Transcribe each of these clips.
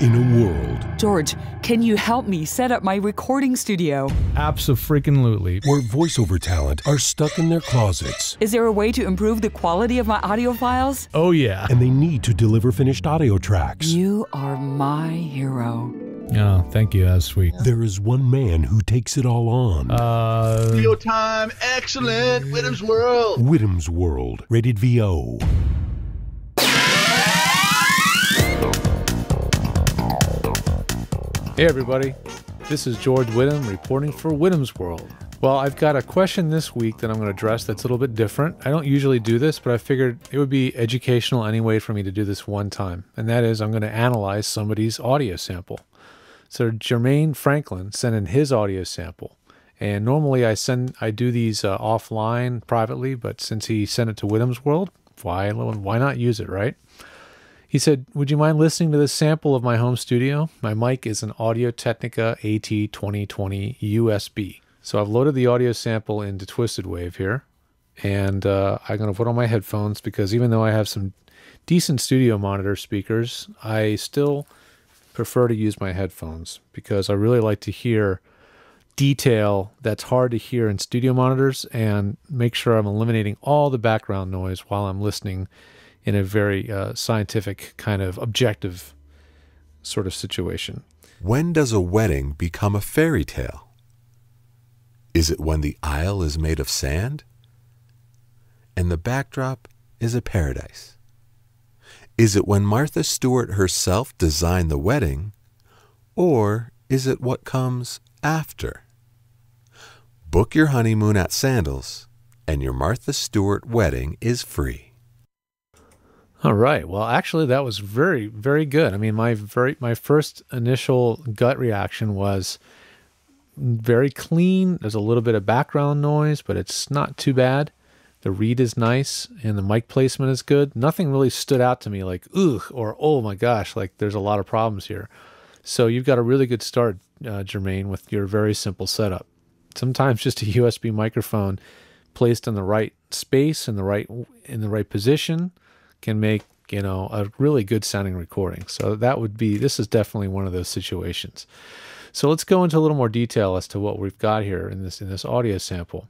in a world George, can you help me set up my recording studio? Abso-freaking-lutely. where voiceover talent are stuck in their closets Is there a way to improve the quality of my audio files? Oh, yeah. and they need to deliver finished audio tracks. You are my hero. Oh, thank you. That's sweet. There is one man who takes it all on. Studio time, excellent, Whittam's World. Whittam's World, rated VO. Hey, everybody. This is George Whittam reporting for Whittam's World. Well, I've got a question this week that I'm going to address that's a little bit different. I don't usually do this, but I figured it would be educational anyway for me to do this one time. And that is I'm going to analyze somebody's audio sample. So Jermain Franklin sent in his audio sample. And normally I do these offline privately, but since he sent it to Whittam's World, why not use it, right? He said, would you mind listening to this sample of my home studio? My mic is an Audio-Technica AT2020 USB. So I've loaded the audio sample into Twisted Wave here, and I'm going to put on my headphones because even though I have some decent studio monitor speakers, I still prefer to use my headphones because I really like to hear detail that's hard to hear in studio monitors and make sure I'm eliminating all the background noise while I'm listening in a very scientific kind of objective sort of situation. When does a wedding become a fairy tale? Is it when the aisle is made of sand and the backdrop is a paradise? Is it when Martha Stewart herself designed the wedding, or is it what comes after? Book your honeymoon at Sandals, and your Martha Stewart wedding is free. All right. Well, actually, that was very, very good. I mean, my first initial gut reaction was very clean. There's a little bit of background noise, but it's not too bad. The read is nice, and the mic placement is good. Nothing really stood out to me like, ugh, or oh my gosh, like there's a lot of problems here. So you've got a really good start, Jermain, with your very simple setup. Sometimes just a USB microphone placed in the right space and in the right position can make, a really good sounding recording. So this is definitely one of those situations. So let's go into a little more detail as to what we've got here in this audio sample.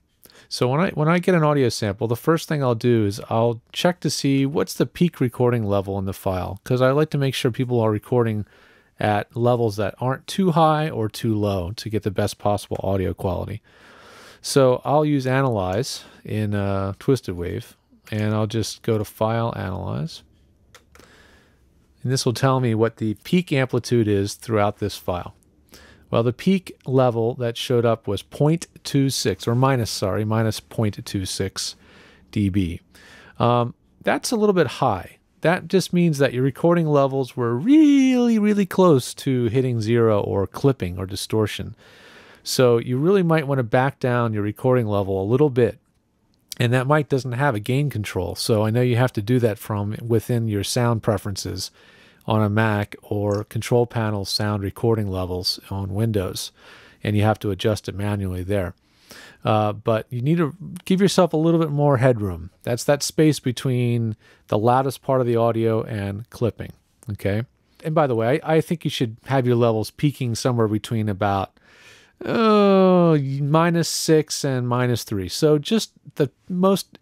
So when I get an audio sample, the first thing I'll do is I'll check to see what's the peak recording level in the file, because I like to make sure people are recording at levels that aren't too high or too low to get the best possible audio quality. So I'll use Analyze in Twisted Wave, and I'll just go to File, Analyze. And this will tell me what the peak amplitude is throughout this file. Well, the peak level that showed up was 0.26, or minus 0.26 dB. That's a little bit high. That just means that your recording levels were really, really close to hitting zero or clipping or distortion. So you really might want to back down your recording level a little bit. And that mic doesn't have a gain control, so I know you have to do that from within your sound preferences on a Mac or control panel sound recording levels on Windows, and you have to adjust it manually there. But you need to give yourself a little bit more headroom. That's that space between the loudest part of the audio and clipping, okay? And by the way, I think you should have your levels peaking somewhere between about -6 and -3. So just the most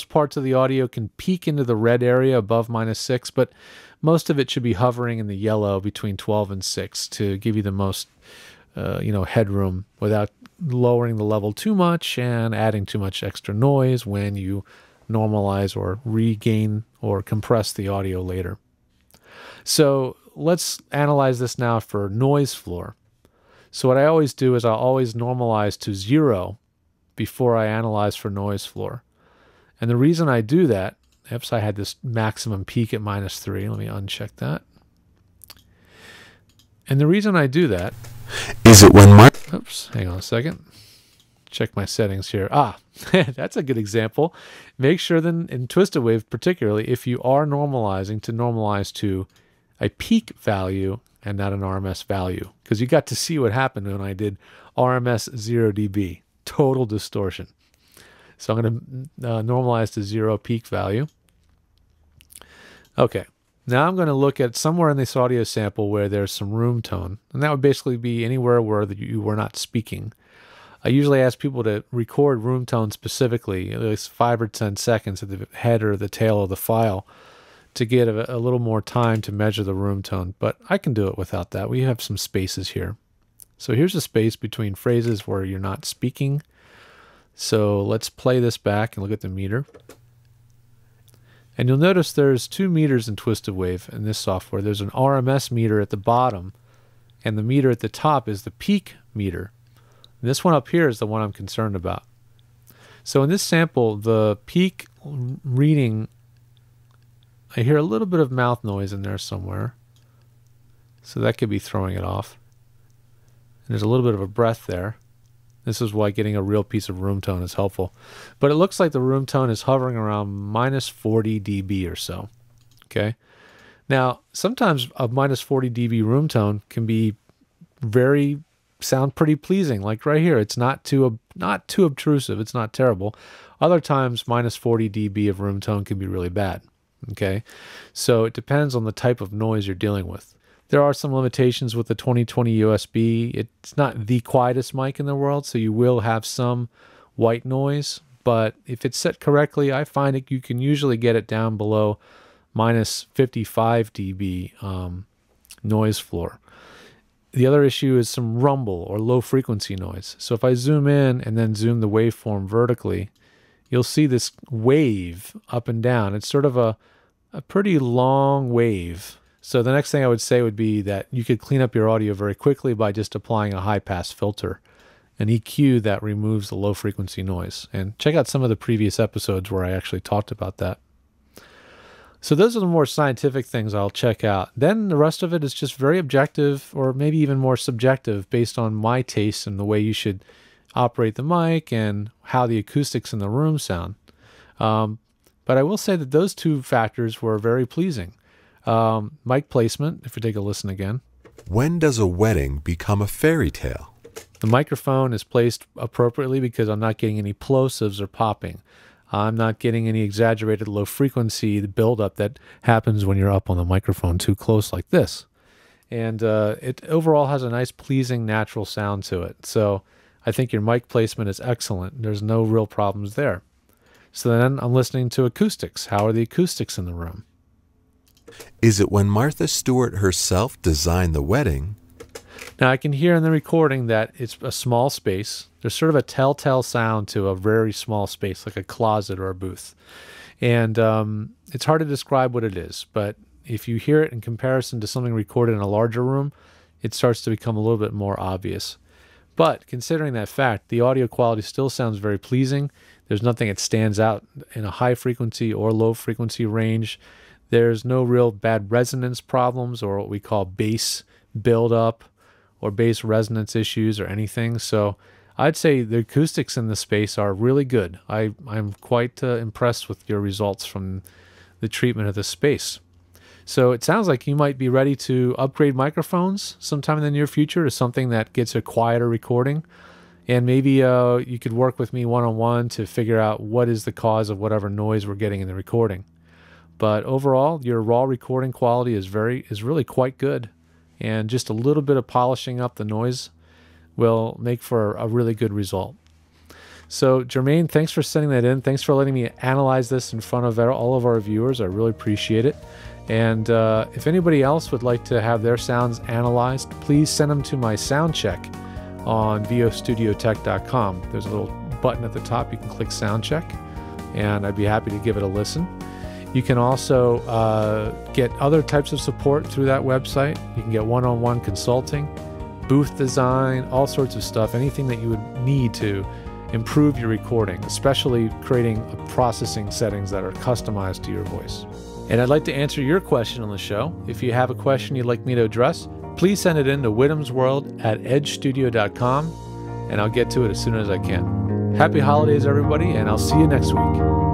parts of the audio can peak into the red area above -6, but most of it should be hovering in the yellow between 12 and 6 to give you the most headroom without lowering the level too much and adding too much extra noise when you normalize or regain or compress the audio later. So let's analyze this now for noise floor. So what I always do is I'll always normalize to 0 before I analyze for noise floor. And the reason I do that, oops, I had this maximum peak at -3. Let me uncheck that. And the reason I do that Is it when oops, hang on a second. Check my settings here. That's a good example. Make sure then in Twisted Wave particularly, if you are normalizing, to normalize to a peak value and not an RMS value, because you got to see what happened when I did RMS 0 dB, total distortion. So I'm going to normalize to 0 peak value. Okay, Now I'm going to look at somewhere in this audio sample where there's some room tone, and that would basically be anywhere where you were not speaking. I usually ask people to record room tone specifically, at least 5 or 10 seconds at the head or the tail of the file to get a little more time to measure the room tone, but I can do it without that. We have some spaces here. So here's a space between phrases where you're not speaking. So let's play this back and look at the meter. And you'll notice there's 2 meters in Twisted Wave in this software. There's an RMS meter at the bottom, and the meter at the top is the peak meter. And this one up here is the one I'm concerned about. So in this sample, the peak reading, I hear a little bit of mouth noise in there somewhere. So that could be throwing it off. And there's a little bit of a breath there. This is why getting a real piece of room tone is helpful. But it looks like the room tone is hovering around minus 40 dB or so. Okay. Now, sometimes a minus 40 dB room tone can be sound pretty pleasing. Like right here, it's not too obtrusive. It's not terrible. Other times, minus 40 dB of room tone can be really bad. Okay. So it depends on the type of noise you're dealing with. There are some limitations with the 2020 USB. It's not the quietest mic in the world, so you will have some white noise. But if it's set correctly, I find you can usually get it down below minus 55 dB noise floor. The other issue is some rumble or low frequency noise. So if I zoom in and then zoom the waveform vertically, you'll see this wave up and down. It's sort of a pretty long wave. So the next thing I would say would be that you could clean up your audio very quickly by just applying a high-pass filter, an EQ that removes the low-frequency noise. And check out some of the previous episodes where I actually talked about that. So those are the more scientific things I'll check out. Then the rest of it is just very objective or maybe even more subjective based on my taste and the way you should operate the mic and how the acoustics in the room sound. But I will say that those 2 factors were very pleasing. Mic placement, if you take a listen again. When does a wedding become a fairy tale? The microphone is placed appropriately because I'm not getting any plosives or popping. I'm not getting any exaggerated low frequency buildup that happens when you're up on the microphone too close like this. And it overall has a nice, pleasing, natural sound to it. So I think your mic placement is excellent. There's no real problems there. So then I'm listening to acoustics. How are the acoustics in the room? Is it when Martha Stewart herself designed the wedding? Now I can hear in the recording that it's a small space. There's sort of a telltale sound to a very small space, like a closet or a booth. And it's hard to describe what it is, but if you hear it in comparison to something recorded in a larger room, it starts to become a little bit more obvious. But considering that fact, the audio quality still sounds very pleasing. There's nothing that stands out in a high frequency or low frequency range. There's no real bad resonance problems or what we call bass buildup or bass resonance issues or anything. So I'd say the acoustics in the space are really good. I'm quite impressed with your results from the treatment of the space. So it sounds like you might be ready to upgrade microphones sometime in the near future to something that gets a quieter recording. And maybe you could work with me one-on-one to figure out what is the cause of whatever noise we're getting in the recording. But overall, your raw recording quality is really quite good. And just a little bit of polishing up the noise will make for a really good result. So Jermain, thanks for sending that in. Thanks for letting me analyze this in front of all of our viewers. I really appreciate it. And if anybody else would like to have their sounds analyzed, please send them to my sound check on vostudiotech.com. There's a little button at the top. You can click sound check, and I'd be happy to give it a listen. You can also get other types of support through that website. You can get one-on-one consulting, booth design, all sorts of stuff, anything that you would need to improve your recording, especially creating processing settings that are customized to your voice. And I'd like to answer your question on the show. If you have a question you'd like me to address, please send it in to whittamsworld@edgestudio.com, and I'll get to it as soon as I can. Happy holidays, everybody, and I'll see you next week.